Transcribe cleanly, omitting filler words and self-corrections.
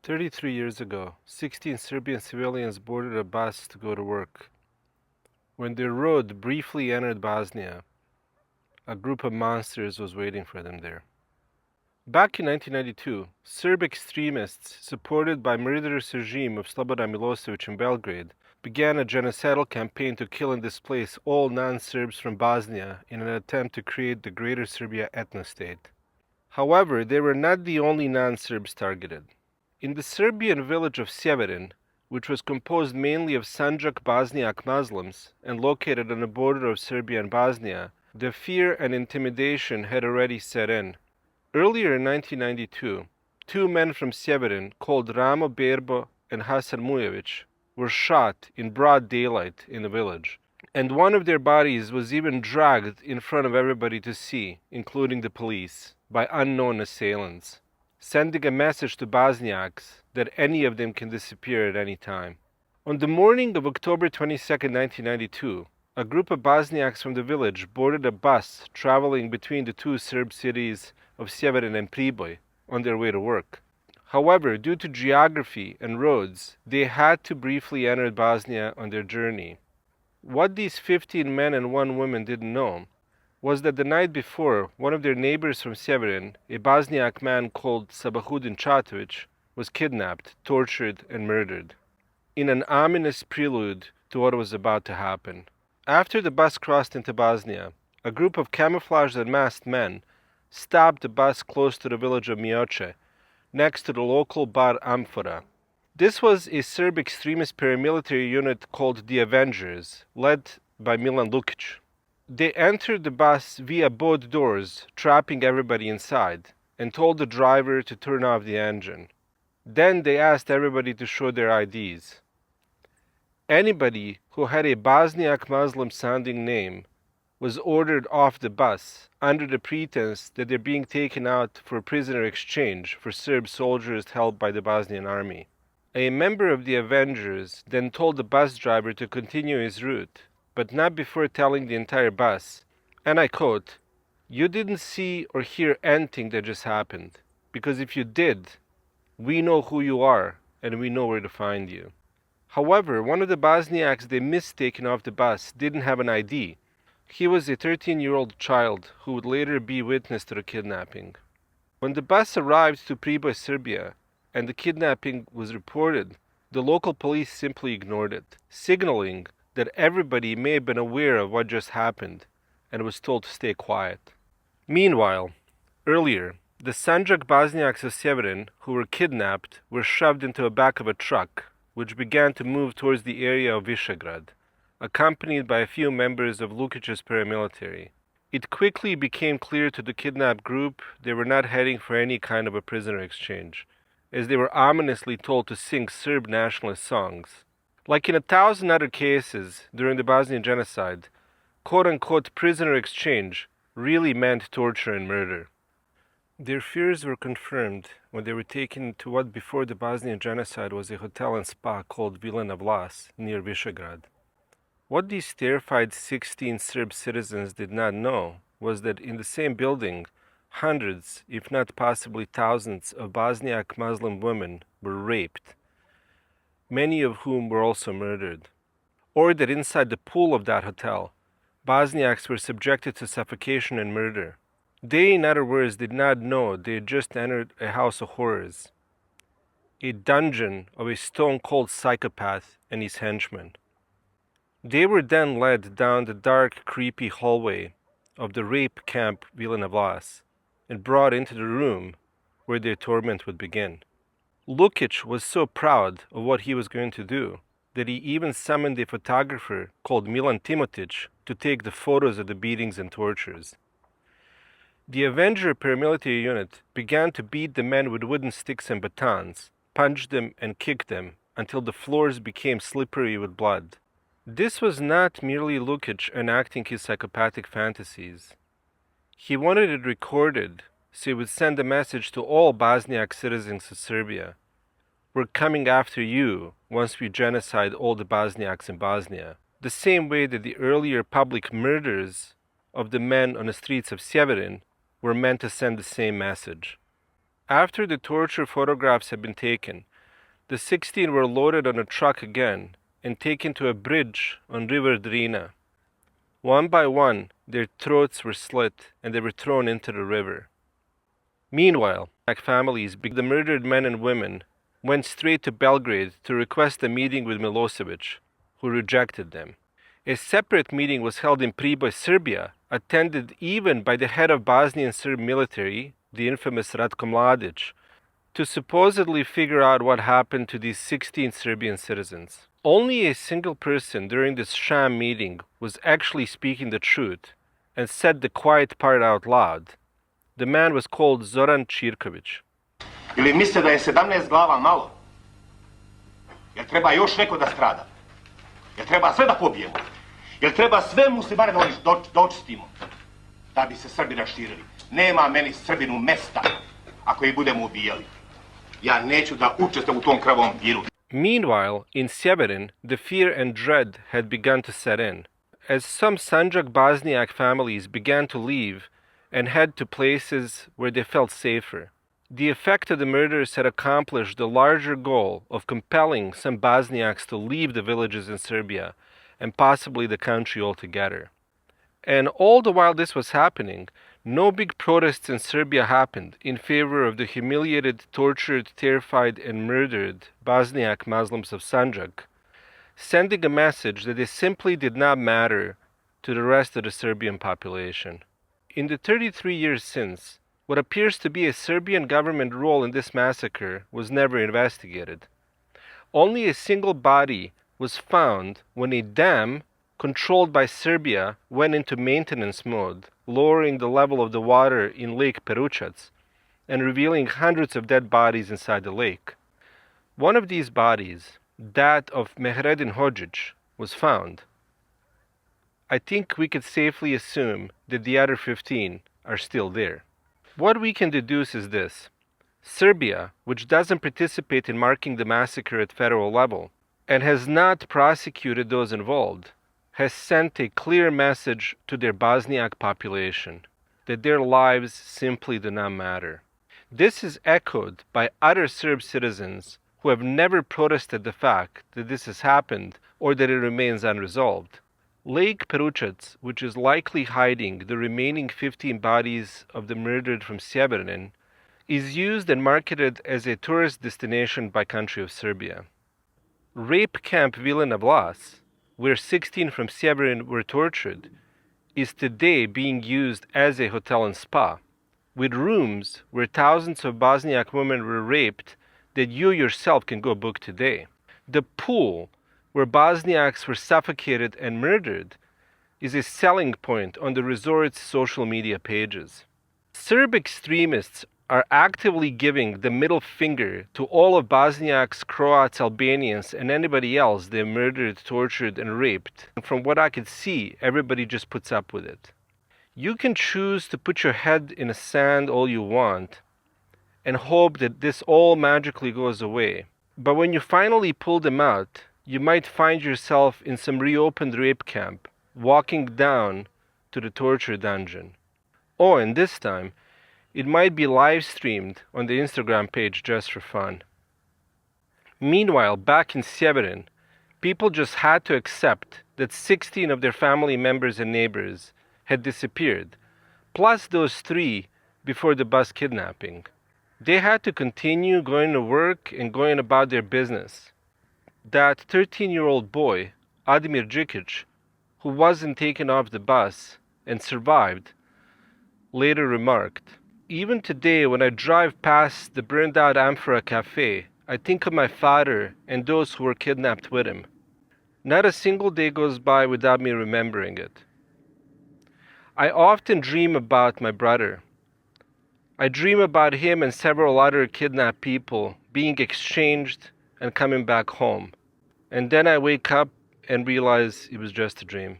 33 years ago, 16 Serbian civilians boarded a bus to go to work. When their road briefly entered Bosnia, a group of monsters was waiting for them there. Back in 1992, Serb extremists, supported by murderous regime of Slobodan Milosevic in Belgrade, began a genocidal campaign to kill and displace all non-Serbs from Bosnia in an attempt to create the Greater Serbia ethno-state. However, they were not the only non-Serbs targeted. In the Serbian village of Sjeverin, which was composed mainly of Sanjak Bosniak Muslims and located on the border of Serbia and Bosnia, the fear and intimidation had already set in. Earlier in 1992, two men from Sjeverin, called Ramo Berbo and Hasan Mujovic, were shot in broad daylight in the village, and one of their bodies was even dragged in front of everybody to see, including the police, by unknown assailants, sending a message to Bosniaks that any of them can disappear at any time. On the morning of October 22, 1992, a group of Bosniaks from the village boarded a bus traveling between the two Serb cities of Sjeverin and Priboj on their way to work. However, due to geography and roads, they had to briefly enter Bosnia on their journey. What these 15 men and one woman didn't know was that the night before, one of their neighbors from Sjeverin, a Bosniak man called Sabahudin Chatovic, was kidnapped, tortured, and murdered, in an ominous prelude to what was about to happen. After the bus crossed into Bosnia, a group of camouflaged and masked men stopped the bus close to the village of Mioce, next to the local bar Amfora. This was a Serb extremist paramilitary unit called the Avengers, led by Milan Lukic. They entered the bus via both doors, trapping everybody inside, and told the driver to turn off the engine. Then they asked everybody to show their IDs. Anybody who had a Bosniak Muslim-sounding name was ordered off the bus under the pretense that they're being taken out for prisoner exchange for Serb soldiers held by the Bosnian army. A member of the Avengers then told the bus driver to continue his route, but not before telling the entire bus, and I quote, "You didn't see or hear anything that just happened, because if you did, we know who you are and we know where to find you." However, one of the Bosniaks they missed taking off the bus didn't have an ID. He was a 13-year-old child who would later be witness to the kidnapping. When the bus arrived to Priboj, Serbia, and the kidnapping was reported, the local police simply ignored it, signaling that everybody may have been aware of what just happened and was told to stay quiet. Meanwhile, earlier, the Sanjak Bosniaks of Sjeverin who were kidnapped were shoved into the back of a truck, which began to move towards the area of Višegrad, accompanied by a few members of Lukic's paramilitary. It quickly became clear to the kidnapped group they were not heading for any kind of a prisoner exchange, as they were ominously told to sing Serb nationalist songs. Like in 1,000 other cases during the Bosnian genocide, quote-unquote prisoner exchange really meant torture and murder. Their fears were confirmed when they were taken to what before the Bosnian genocide was a hotel and spa called Vilina Vlas near Višegrad. What these terrified 16 Serb citizens did not know was that in the same building, hundreds, if not possibly thousands, of Bosniak Muslim women were raped, many of whom were also murdered. Or that inside the pool of that hotel, Bosniaks were subjected to suffocation and murder. They, in other words, did not know they had just entered a house of horrors, a dungeon of a stone-cold psychopath and his henchmen. They were then led down the dark, creepy hallway of the rape camp Vilina Vlas and brought into the room where their torment would begin. Lukic was so proud of what he was going to do that he even summoned a photographer called Milan Timotic to take the photos of the beatings and tortures. The Avenger paramilitary unit began to beat the men with wooden sticks and batons, punch them and kick them until the floors became slippery with blood. This was not merely Lukic enacting his psychopathic fantasies. He wanted it recorded so he would send a message to all Bosniak citizens of Serbia. We're coming after you once we genocide all the Bosniaks in Bosnia, the same way that the earlier public murders of the men on the streets of Sjeverin were meant to send the same message. After the torture photographs had been taken, The 16 were loaded on a truck again and taken to a bridge on River Drina. One by one, their throats were slit and they were thrown into the river. Meanwhile, families, the murdered men and women, went straight to Belgrade to request a meeting with Milosevic, who rejected them. A separate meeting was held in Priboj, Serbia, attended even by the head of Bosnian Serb military, the infamous Ratko Mladic, to supposedly figure out what happened to these 16 Serbian citizens. Only a single person during this sham meeting was actually speaking the truth and said the quiet part out loud. The man was called Zoran Čirković. Ili misle da je 17 glava malo? Jer treba još neko da strada? Jer treba sve da pobijemo? Jer treba sve muslimane da očistimo? Da bi se Srbi raširili. Nema meni Srbinu mesta ako ih budemo ubijali. Ja neću da učestvujem u tom krvavom piru. Meanwhile, in Sjeverin, the fear and dread had begun to set in, as some Sanjak Bosniak families began to leave and head to places where they felt safer. The effect of the murders had accomplished the larger goal of compelling some Bosniaks to leave the villages in Serbia and possibly the country altogether. And all the while this was happening, no big protests in Serbia happened in favor of the humiliated, tortured, terrified, and murdered Bosniak Muslims of Sanjak, sending a message that they simply did not matter to the rest of the Serbian population. In the 33 years since, what appears to be a Serbian government role in this massacre was never investigated. Only a single body was found when a dam controlled by Serbia went into maintenance mode, lowering the level of the water in Lake Peručac and revealing hundreds of dead bodies inside the lake. One of these bodies, that of Mehredin Hodžić, was found. I think we could safely assume that the other 15 are still there. What we can deduce is this. Serbia, which doesn't participate in marking the massacre at federal level and has not prosecuted those involved, has sent a clear message to their Bosniak population that their lives simply do not matter. This is echoed by other Serb citizens who have never protested the fact that this has happened or that it remains unresolved. Lake Peručac, which is likely hiding the remaining 15 bodies of the murdered from Sjeverin, is used and marketed as a tourist destination by country of Serbia. Rape camp Vilina Vlas, where 16 from Sjeverin were tortured, is today being used as a hotel and spa, with rooms where thousands of Bosniak women were raped that you yourself can go book today. The pool where Bosniaks were suffocated and murdered is a selling point on the resort's social media pages. Serb extremists are actively giving the middle finger to all of Bosniaks, Croats, Albanians, and anybody else they murdered, tortured, and raped. And from what I could see, everybody just puts up with it. You can choose to put your head in the sand all you want and hope that this all magically goes away. But when you finally pull them out, you might find yourself in some reopened rape camp, walking down to the torture dungeon. Oh, and this time, it might be live streamed on the Instagram page just for fun. Meanwhile, back in Sjeverin, people just had to accept that 16 of their family members and neighbors had disappeared, plus those 3 before the bus kidnapping. They had to continue going to work and going about their business. That 13-year-old boy, Admir Džikić, who wasn't taken off the bus and survived, later remarked, "Even today, when I drive past the burned-out Amphora Cafe, I think of my father and those who were kidnapped with him. Not a single day goes by without me remembering it. I often dream about my brother. I dream about him and several other kidnapped people being exchanged and coming back home. And then I wake up and realize it was just a dream."